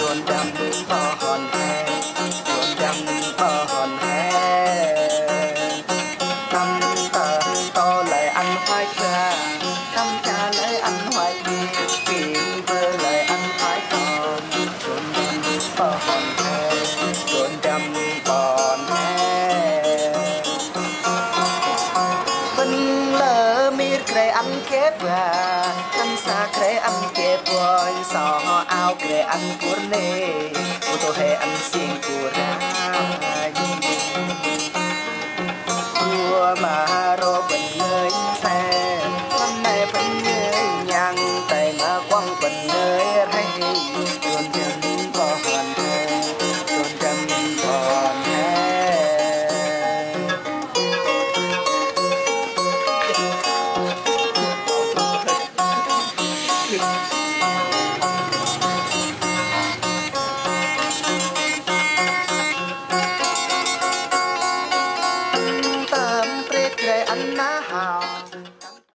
chuồn đầm bò hòn he chuồn đầm bò hòn he tâm tờ to lại ăn khoai cha tâm cha lấy ăn khoai kỳ vơ lại ăn khoai tòn chuồn đầm bò hòn he chuồn đầm bò hòn he vân lỡ miết kề ăn kép và ăn xa kề ăn kép vòi sò ao kề ăn cuốn nê ô tô hè ăn xiên của ra mà rô bình nơi xe hôm nay vẫn nhớ nhang tay mà quăng bình nơi thấy chuồn chân bò hòn he chuồn chân bò hòn he Hãy subscribe cho kênh Ghiền Mì Gõ để không bỏ lỡ